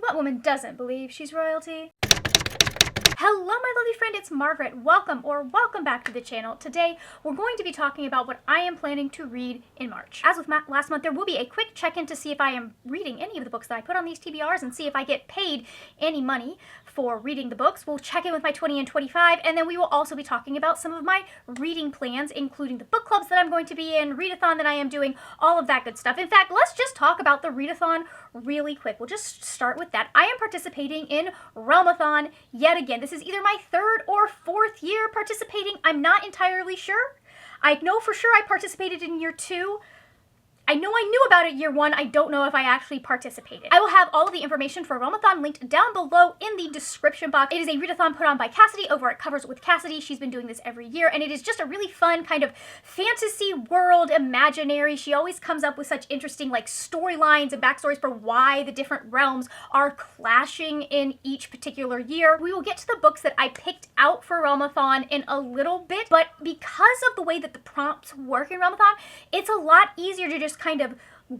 What woman doesn't believe she's royalty? Hello, my lovely friend, it's Margaret. Welcome back to the channel. Today, we're going to be talking about what I am planning to read in March. As with last month, there will be a quick check-in to see if I am reading any of the books that I put on these TBRs and see if I get paid any money for reading the books. We'll check in with my 20 and 25, and then we will also be talking about some of my reading plans, including the book clubs that I'm going to be in, readathon that I am doing, all of that good stuff. In fact, let's just talk about the readathon really quick. We'll just start with that. I am participating in Realmathon yet again. This is either my third or fourth year participating. I'm not entirely sure. I know for sure I participated in year 2. I know I knew about it year 1. I don't know if I actually participated. I will have all of the information for Realmathon linked down below in the description box. It is a readathon put on by Cassidy over at Covers with Cassidy. She's been doing this every year, and it is just a really fun kind of fantasy world imaginary. She always comes up with such interesting like storylines and backstories for why the different realms are clashing in each particular year. We will get to the books that I picked out for Realmathon in a little bit, but because of the way that the prompts work in Realmathon, it's a lot easier to just kind of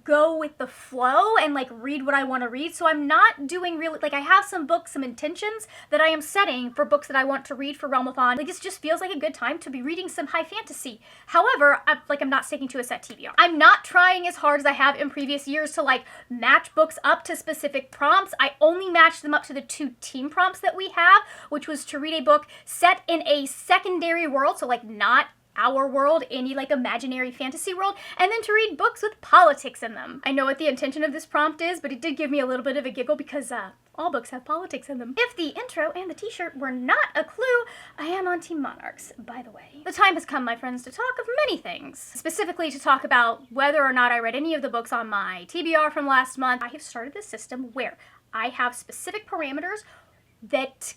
go with the flow and like read what I want to read. So I'm not doing really, like I have some books, some intentions that I am setting for books that I want to read for Realmathon. Like this just feels like a good time to be reading some high fantasy. However, I'm not sticking to a set TBR. I'm not trying as hard as I have in previous years to like match books up to specific prompts. I only matched them up to the 2 team prompts that we have, which was to read a book set in a secondary world, so like not our world, any like imaginary fantasy world, and then to read books with politics in them. I know what the intention of this prompt is, but it did give me a little bit of a giggle because all books have politics in them. If the intro and the t-shirt were not a clue, I am on Team Monarchs, by the way. The time has come, my friends, to talk of many things. Specifically to talk about whether or not I read any of the books on my TBR from last month. I have started this system where I have specific parameters that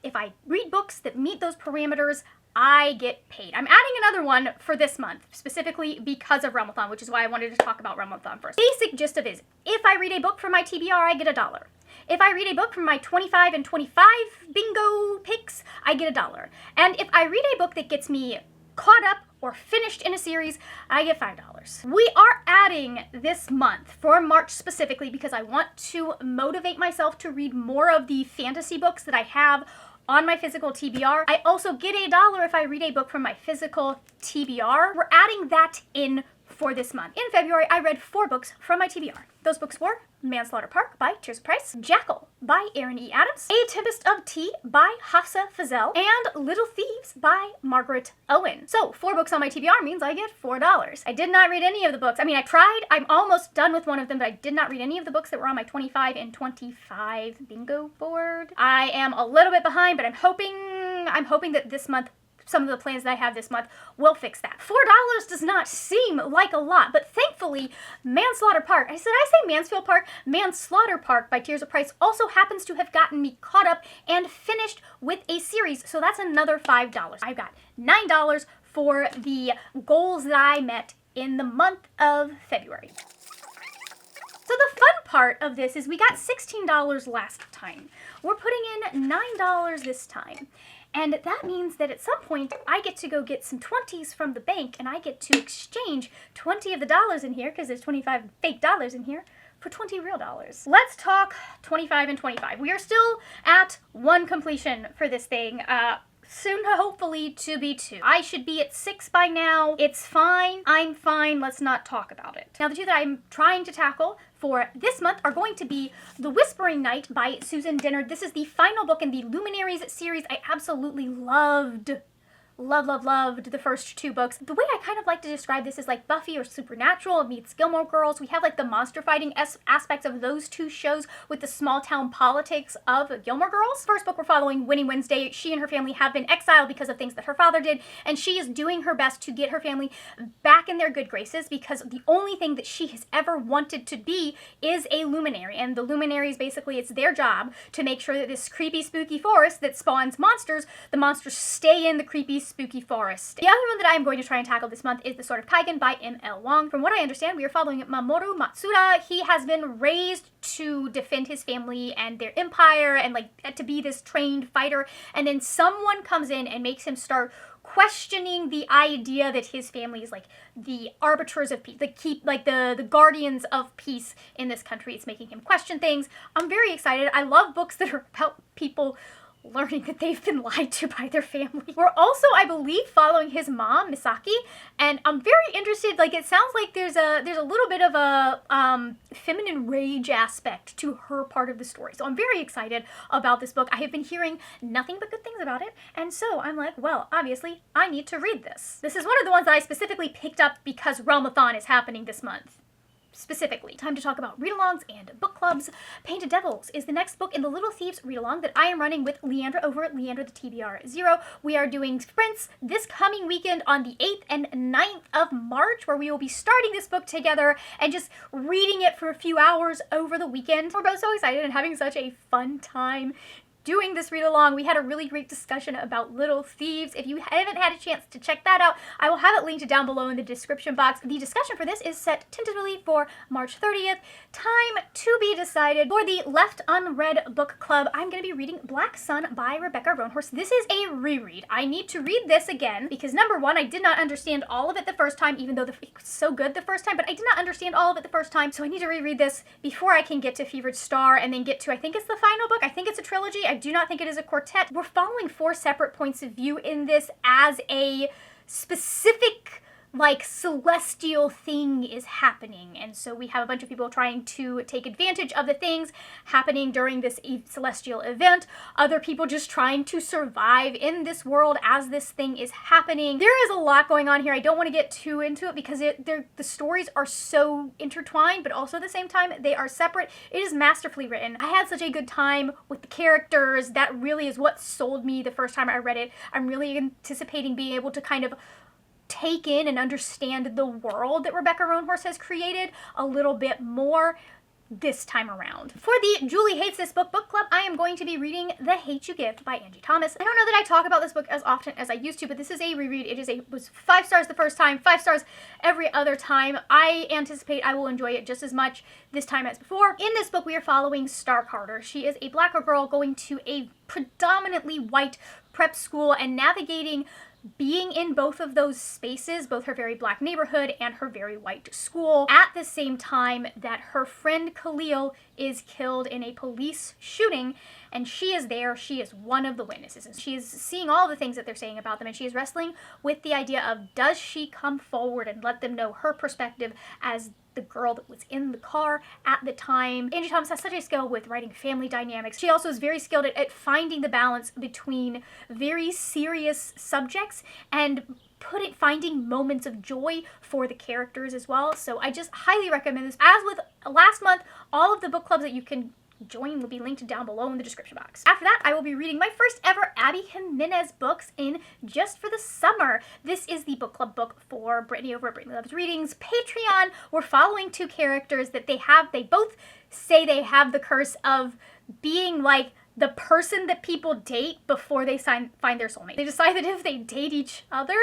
if I read books that meet those parameters, I get paid. I'm adding another one for this month, specifically because of Realmathon, which is why I wanted to talk about Realmathon first. Basic gist of it is, if I read a book from my TBR, I get $1. If I read a book from my 25 and 25 bingo picks, I get $1. And if I read a book that gets me caught up or finished in a series, I get $5. We are adding this month, for March specifically, because I want to motivate myself to read more of the fantasy books that I have on my physical TBR. I also get $1 if I read a book from my physical TBR. We're adding that in for this month. In February, I read 4 books from my TBR. Those books were Manslaughter Park by Tears of Price, Jackal by Erin E. Adams, A Tempest of Tea by Hafsa Fazell, and Little Thieves by Margaret Owen. So 4 books on my TBR means I get $4. I did not read any of the books. I mean, I tried. I'm almost done with one of them, but I did not read any of the books that were on my 25 and 25 bingo board. I am a little bit behind, but I'm hoping that this month some of the plans that I have this month will fix that. $4 does not seem like a lot, but thankfully, Manslaughter Park, I say Mansfield Park, Manslaughter Park by Tears of Price also happens to have gotten me caught up and finished with a series, so that's another $5. I've got $9 for the goals that I met in the month of February. So the fun part of this is we got $16 last time. We're putting in $9 this time. And that means that at some point, I get to go get some 20s from the bank, and I get to exchange 20 of the dollars in here, because there's 25 fake dollars in here, for 20 real dollars. Let's talk 25 and 25. We are still at 1 completion for this thing. Soon, hopefully, to be 2. I should be at 6 by now. It's fine. I'm fine. Let's not talk about it. Now, the 2 that I'm trying to tackle for this month are going to be The Whispering Night by Susan Dennard. This is the final book in the Luminaries series. I absolutely loved the first 2 books. The way I kind of like to describe this is like Buffy or Supernatural meets Gilmore Girls. We have like the monster fighting aspects of those 2 shows with the small town politics of Gilmore Girls. First book, we're following Winnie Wednesday. She and her family have been exiled because of things that her father did, and she is doing her best to get her family back in their good graces, because the only thing that she has ever wanted to be is a luminary. And the luminaries, basically, it's their job to make sure that this creepy, spooky forest that spawns monsters, the monsters stay in the creepy, spooky forest. The other one that I'm going to try and tackle this month is The Sword of Kaigen by M.L. Wong. From what I understand, we are following Mamoru Matsuda. He has been raised to defend his family and their empire and like to be this trained fighter, and then someone comes in and makes him start questioning the idea that his family is like the arbiters of peace, the guardians of peace in this country. It's making him question things. I'm very excited. I love books that are about people learning that they've been lied to by their family. We're also, I believe, following his mom, Misaki, and I'm very interested. Like, it sounds like there's a little bit of a feminine rage aspect to her part of the story. So I'm very excited about this book. I have been hearing nothing but good things about it, and so I'm like, well, obviously, I need to read this. This is one of the ones that I specifically picked up because Realmathon is happening this month. Specifically. Time to talk about read-alongs and book clubs. Painted Devils is the next book in the Little Thieves read-along that I am running with Leandra over at Leandra the TBR 0. We are doing sprints this coming weekend on the 8th and 9th of March, where we will be starting this book together and just reading it for a few hours over the weekend. We're both so excited and having such a fun time doing this read along. We had a really great discussion about Little Thieves. If you haven't had a chance to check that out, I will have it linked down below in the description box. The discussion for this is set tentatively for March 30th. Time to be decided. For the Left Unread Book Club, I'm going to be reading Black Sun by Rebecca Roanhorse. This is a reread. I need to read this again because, number one, I did not understand all of it the first time, even though it was so good the first time, but I did not understand all of it the first time, so I need to reread this before I can get to Fevered Star and then get to, I think it's the final book. I think it's a trilogy. I do not think it is a quartet. We're following 4 separate points of view in this as a specific, like, celestial thing is happening. And so we have a bunch of people trying to take advantage of the things happening during this celestial event. Other people just trying to survive in this world as this thing is happening. There is a lot going on here. I don't want to get too into it because the stories are so intertwined, but also at the same time, they are separate. It is masterfully written. I had such a good time with the characters. That really is what sold me the first time I read it. I'm really anticipating being able to kind of take in and understand the world that Rebecca Roanhorse has created a little bit more this time around. For the Julie Hates This Book Club, I am going to be reading The Hate You Give by Angie Thomas. I don't know that I talk about this book as often as I used to, but this is a reread. It was 5 stars the first time, 5 stars every other time. I anticipate I will enjoy it just as much this time as before. In this book, we are following Star Carter. She is a black girl going to a predominantly white prep school and navigating being in both of those spaces, both her very black neighborhood and her very white school, at the same time that her friend Khalil is killed in a police shooting, and she is there. She is one of the witnesses, and she is seeing all the things that they're saying about them, and she is wrestling with the idea of, does she come forward and let them know her perspective as the girl that was in the car at the time. Angie Thomas has such a skill with writing family dynamics. She also is very skilled at finding the balance between very serious subjects and finding moments of joy for the characters as well. So I just highly recommend this. As with last month, all of the book clubs that you can join will be linked down below in the description box. After that, I will be reading my first ever Abby Jimenez books in Just for the Summer. This is the book club book for Brittany over at Brittany Loves Readings Patreon. We're following 2 characters that they both say they have the curse of being like the person that people date before they find their soulmate. They decide that if they date each other,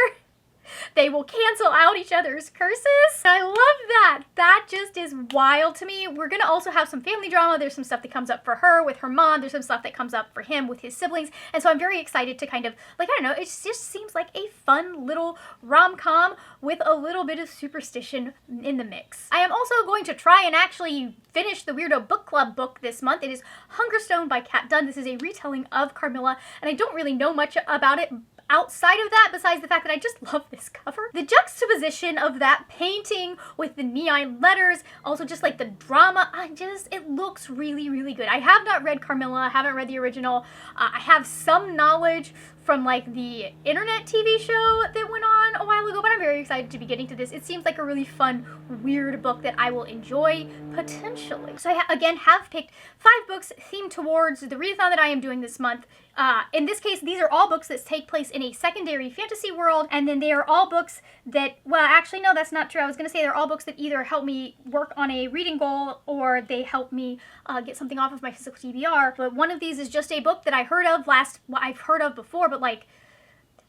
they will cancel out each other's curses. I love that. That just is wild to me. We're going to also have some family drama. There's some stuff that comes up for her with her mom. There's some stuff that comes up for him with his siblings. And so I'm very excited to kind of, like, I don't know, it just seems like a fun little rom-com with a little bit of superstition in the mix. I am also going to try and actually finish the Weirdo Book Club book this month. It is Hungerstone by Kat Dunn. This is a retelling of Carmilla, and I don't really know much about it outside of that, besides the fact that I just love this cover. The juxtaposition of that painting with the neon letters, also just like the drama, it looks really, really good. I have not read Carmilla, I haven't read the original. I have some knowledge from like the internet TV show that went on a while ago, but I'm very excited to be getting to this. It seems like a really fun, weird book that I will enjoy, potentially. So I again have picked 5 books themed towards the readathon that I am doing this month. In this case, these are all books that take place in a secondary fantasy world, and then they are all books that, well, actually, no, that's not true. I was going to say they're all books that either help me work on a reading goal or they help me get something off of my physical TBR. But one of these is just a book that I heard of I've heard of before, but like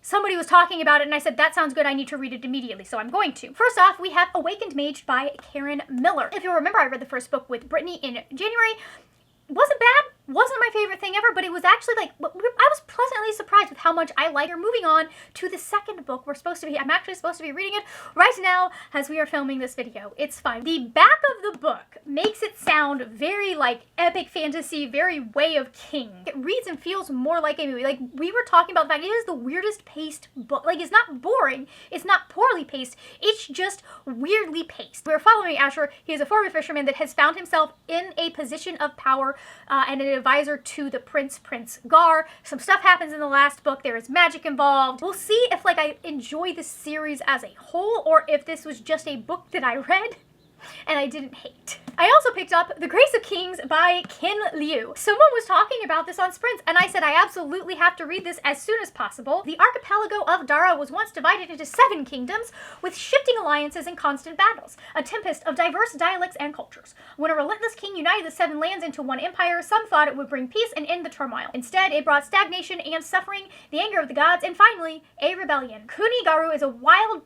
somebody was talking about it and I said, that sounds good, I need to read it immediately, so I'm going to. First off, we have Awakened Mage by Karen Miller. If you'll remember, I read the first book with Brittany in January. Wasn't bad, wasn't my favorite thing ever, but it was actually like, I was pleasantly surprised with how much I like her. Moving on to the second book, I'm actually supposed to be reading it right now as we are filming this video. It's fine. The back of the book makes it sound very like epic fantasy, very Way of King. It reads and feels more like a movie. Like, we were talking about the fact it is the weirdest paced book. Like, it's not boring, it's not poorly paced, it's just weirdly paced. We're following Asher. He is a former fisherman that has found himself in a position of power and an advisor to the Prince Gar. Some stuff happens in the last book. There is magic involved. We'll see if like I enjoy this series as a whole or if this was just a book that I read and I didn't hate. I also picked up The Grace of Kings by Kin Liu. Someone was talking about this on Sprints, and I said I absolutely have to read this as soon as possible. The archipelago of Dara was once divided into 7 kingdoms, with shifting alliances and constant battles, a tempest of diverse dialects and cultures. When a relentless king united the 7 lands into one empire, some thought it would bring peace and end the turmoil. Instead, it brought stagnation and suffering, the anger of the gods, and finally, a rebellion. Kunigaru is a wily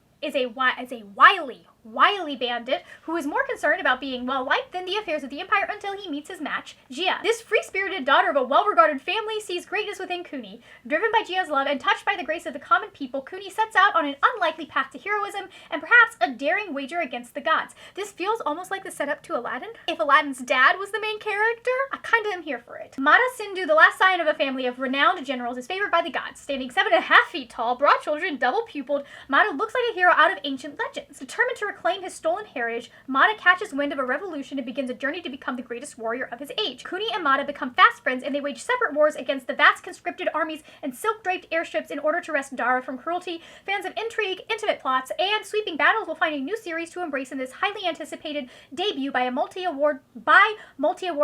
bandit who is more concerned about being well-liked than the affairs of the empire until he meets his match, Jia. This free-spirited daughter of a well-regarded family sees greatness within Kuni. Driven by Jia's love and touched by the grace of the common people, Kuni sets out on an unlikely path to heroism and perhaps a daring wager against the gods. This feels almost like the setup to Aladdin. If Aladdin's dad was the main character, I kinda am here for it. Mata Sindhu, the last scion of a family of renowned generals, is favored by the gods. Standing 7.5 feet tall, broad children, double-pupiled, Mata looks like a hero out of ancient legends. Determined to reclaim his stolen heritage, Mata catches wind of a revolution and begins a journey to become the greatest warrior of his age. Kuni and Mata become fast friends, and they wage separate wars against the vast conscripted armies and silk-draped airships in order to wrest Dara from cruelty. Fans of intrigue, intimate plots, and sweeping battles will find a new series to embrace in this highly anticipated debut by multi-award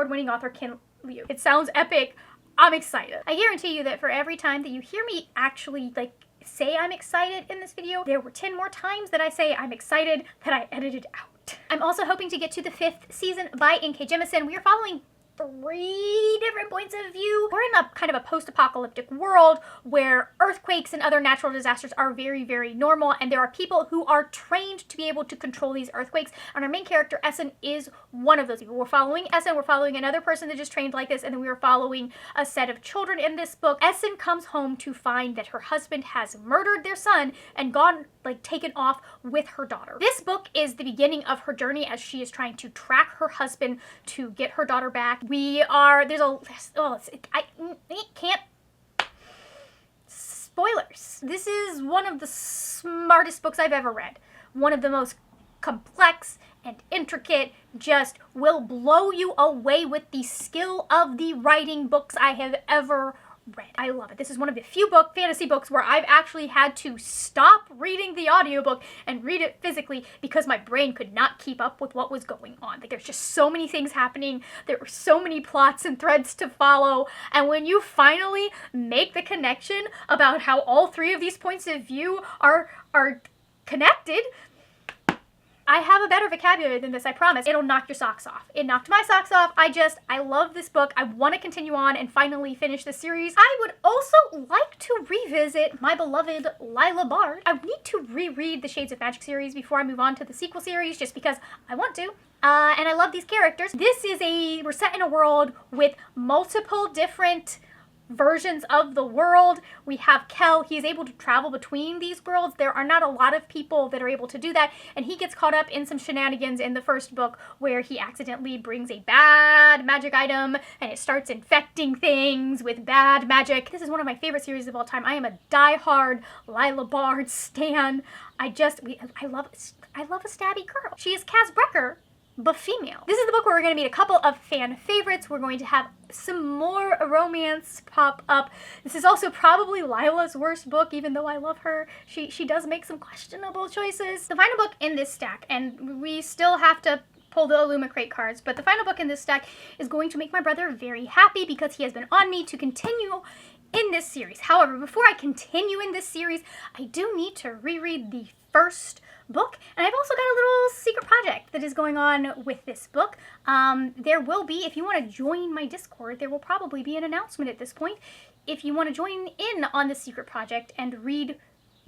winning author Kin Liu. It sounds epic. I'm excited. I guarantee you that for every time that you hear me actually say I'm excited in this video, there were 10 more times that I say I'm excited that I edited out. I'm also hoping to get to the 5th season by N.K. Jemisin. We are following 3 different points of view. We're in a kind of a post-apocalyptic world where earthquakes and other natural disasters are very, very normal, and there are people who are trained to be able to control these earthquakes, and our main character, Essen, is one of those people. We're following Essen, we're following another person that just trained like this, and then we are following a set of children in this book. Essen comes home to find that her husband has murdered their son and gone, taken off with her daughter. This book is the beginning of her journey as she is trying to track her husband to get her daughter back. Spoilers. This is one of the smartest books I've ever read. One of the most complex and intricate, just will blow you away with the skill of the writing books I have ever read. I love it. This is one of the few fantasy books where I've actually had to stop reading the audiobook and read it physically because my brain could not keep up with what was going on. There's just so many things happening. There were so many plots and threads to follow. And when you finally make the connection about how all 3 of these points of view are connected, I have a better vocabulary than this, I promise. It'll knock your socks off. It knocked my socks off. I love this book. I want to continue on and finally finish this series. I would also like to revisit my beloved Lila Bard. I need to reread the Shades of Magic series before I move on to the sequel series, just because I want to. And I love these characters. We're set in a world with multiple different versions of the world. We have Kel. He is able to travel between these worlds. There are not a lot of people that are able to do that, and he gets caught up in some shenanigans in the first book where he accidentally brings a bad magic item and it starts infecting things with bad magic. This is one of my favorite series of all time. I am a die-hard Lila Bard stan. I love a stabby girl. She is Kaz Brecker, but female. This is the book where we're going to meet a couple of fan favorites. We're going to have some more romance pop up. This is also probably Lila's worst book, even though I love her. She does make some questionable choices. The final book in this stack, and we still have to pull the Illumicrate cards, but the final book in this stack is going to make my brother very happy because he has been on me to continue in this series. However, before I continue in this series, I do need to reread the first book, and I've also got a little secret project that is going on with this book. There will be, if you want to join my Discord, there will probably be an announcement at this point. If you want to join in on the secret project and read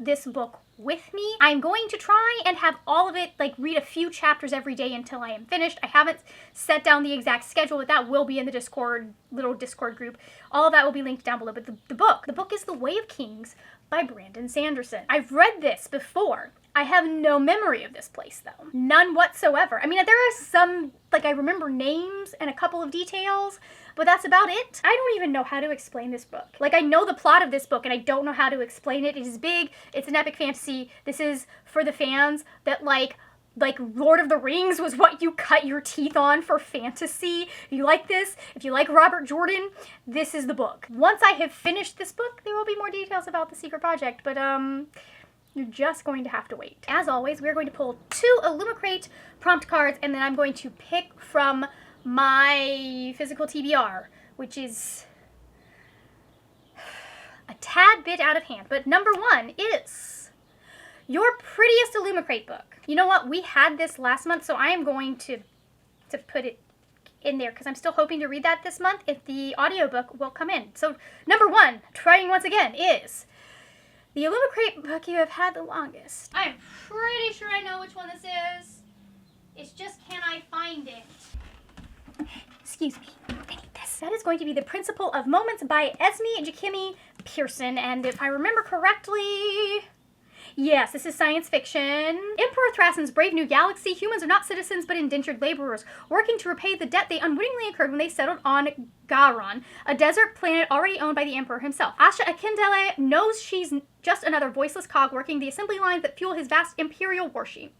this book with me. I'm going to try and have all of it, like read a few chapters every day until I am finished. I haven't set down the exact schedule, but that will be in the Discord, little Discord group. All of that will be linked down below. But the book is The Way of Kings by Brandon Sanderson. I've read this before. I have no memory of this place though. None whatsoever. I mean, there are some, like I remember names and a couple of details, but that's about it. I don't even know how to explain this book. Like I know the plot of this book and I don't know how to explain it. It is big, it's an epic fantasy. This is for the fans that like Lord of the Rings was what you cut your teeth on for fantasy. If you like this, if you like Robert Jordan, this is the book. Once I have finished this book, there will be more details about the secret project, but you're just going to have to wait. As always, we're going to pull 2 Illumicrate prompt cards, and then I'm going to pick from my physical TBR, which is a tad bit out of hand. But number 1 is your prettiest Illumicrate book. You know what? We had this last month, so I am going to put it in there because I'm still hoping to read that this month if the audiobook will come in. So number 1, trying once again, is the Illumicrate book you have had the longest. I'm pretty sure I know which one this is. It's just, can I find it? Excuse me, I need this. That is going to be The Principle of Moments by Esme Jackimi Pearson, and if I remember correctly, yes, this is science fiction. Emperor Thrasen's brave new galaxy, humans are not citizens but indentured laborers, working to repay the debt they unwittingly incurred when they settled on Garon, a desert planet already owned by the Emperor himself. Asha Akindele knows she's just another voiceless cog working the assembly lines that fuel his vast imperial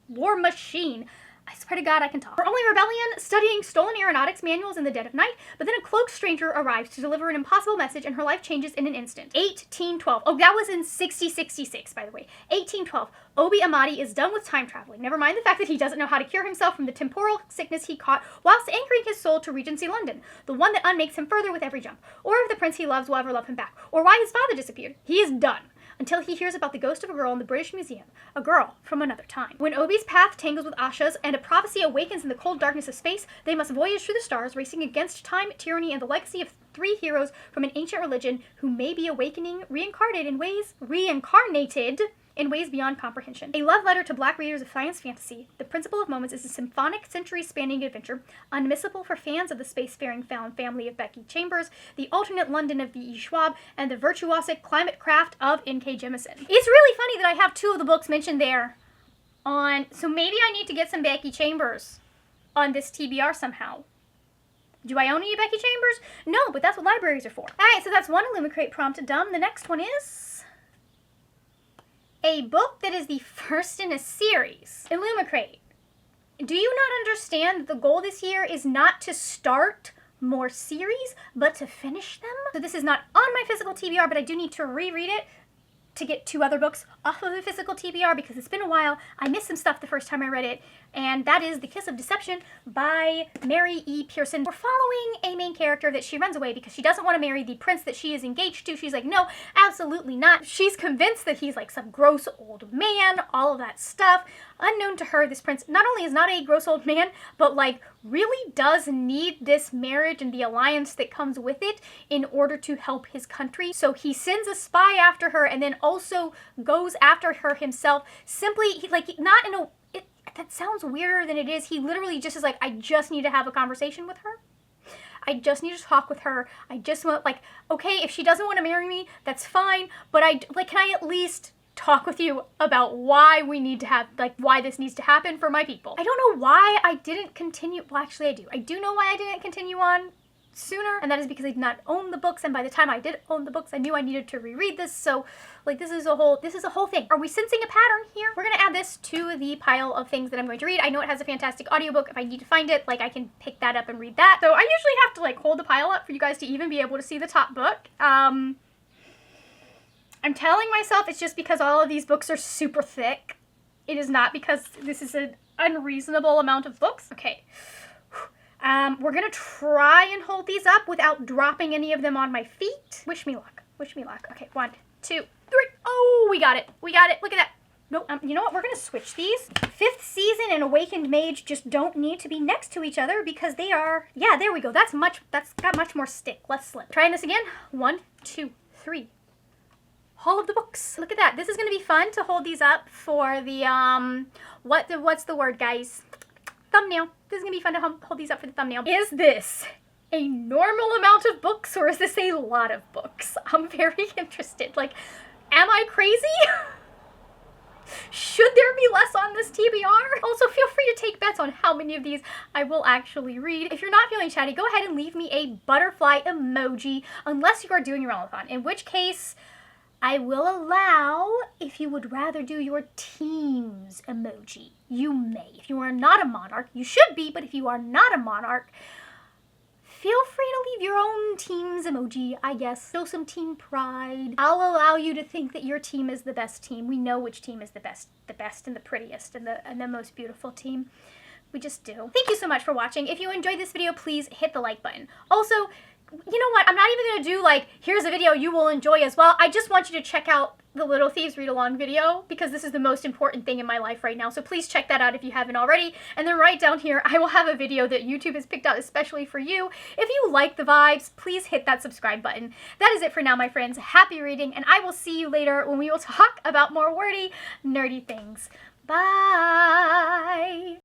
war machine. I swear to God I can talk. Her only rebellion, studying stolen aeronautics manuals in the dead of night, but then a cloaked stranger arrives to deliver an impossible message and her life changes in an instant. 1812. Oh, that was in 6066, by the way. 1812. Obi Amadi is done with time traveling. Never mind the fact that he doesn't know how to cure himself from the temporal sickness he caught whilst anchoring his soul to Regency London, the one that unmakes him further with every jump, or if the prince he loves will ever love him back, or why his father disappeared. He is done. Until he hears about the ghost of a girl in the British Museum, a girl from another time. When Obi's path tangles with Asha's and a prophecy awakens in the cold darkness of space, they must voyage through the stars, racing against time, tyranny, and the legacy of 3 heroes from an ancient religion who may be awakening, reincarnated in ways beyond comprehension. A love letter to black readers of science fantasy, The Principle of Moments is a symphonic, century-spanning adventure, unmissable for fans of the spacefaring found family of Becky Chambers, the alternate London of V.E. Schwab, and the virtuosic climate craft of N.K. Jemisin. It's really funny that I have 2 of the books mentioned there so maybe I need to get some Becky Chambers on this TBR somehow. Do I own any Becky Chambers? No, but that's what libraries are for. Alright, so that's one Illumicrate prompt done. The next one is a book that is the first in a series. Illumicrate. Do you not understand that the goal this year is not to start more series, but to finish them? So this is not on my physical TBR, but I do need to reread it to get 2 other books off of the physical TBR because it's been a while. I missed some stuff the first time I read it, and that is The Kiss of Deception by Mary E. Pearson. We're following a main character that she runs away because she doesn't want to marry the prince that she is engaged to. She's like, no, absolutely not. She's convinced that he's like some gross old man, all of that stuff. Unknown to her, this prince not only is not a gross old man, but like really does need this marriage and the alliance that comes with it in order to help his country. So he sends a spy after her and then also goes after her himself. Simply, not in a... that sounds weirder than it is. He literally just is like, I just need to have a conversation with her. I just need to talk with her. I just want, okay, if she doesn't want to marry me, that's fine. But can I at least talk with you about why we need to have, why this needs to happen for my people? I don't know why I didn't continue. Well, actually I do. I do know why I didn't continue on sooner, and that is because I did not own the books, and by the time I did own the books, I knew I needed to reread this, so, this is a whole thing. Are we sensing a pattern here? We're gonna add this to the pile of things that I'm going to read. I know it has a fantastic audiobook. If I need to find it, I can pick that up and read that. So I usually have to, hold the pile up for you guys to even be able to see the top book. I'm telling myself it's just because all of these books are super thick. It is not because this is an unreasonable amount of books. Okay. We're gonna try and hold these up without dropping any of them on my feet. Wish me luck. Wish me luck. Okay, 1, 2, 3. Oh, we got it. We got it. Look at that. Nope. You know what? We're gonna switch these. 5th Season and Awakened Mage just don't need to be next to each other because they are. Yeah, there we go. That's got much more stick. Less slip. Trying this again. 1, 2, 3. all of the books. Look at that. This is going to be fun to hold these up for the, what's the word, guys? Thumbnail. This is going to be fun to hold these up for the thumbnail. Is this a normal amount of books, or is this a lot of books? I'm very interested. Like, am I crazy? Should there be less on this TBR? Also, feel free to take bets on how many of these I will actually read. If you're not feeling chatty, go ahead and leave me a butterfly emoji, unless you are doing your Realmathon, in which case I will allow if you would rather do your team's emoji. You may. If you are not a monarch, you should be, but if you are not a monarch, feel free to leave your own team's emoji, I guess. Show some team pride. I'll allow you to think that your team is the best team. We know which team is the best and the prettiest and the most beautiful team. We just do. Thank you so much for watching. If you enjoyed this video, please hit the like button. Also, you know what? I'm not even going to do like, here's a video you will enjoy as well. I just want you to check out the Little Thieves Read-Along video, because this is the most important thing in my life right now. So please check that out if you haven't already. And then right down here, I will have a video that YouTube has picked out especially for you. If you like the vibes, please hit that subscribe button. That is it for now, my friends. Happy reading, and I will see you later when we will talk about more wordy, nerdy things. Bye!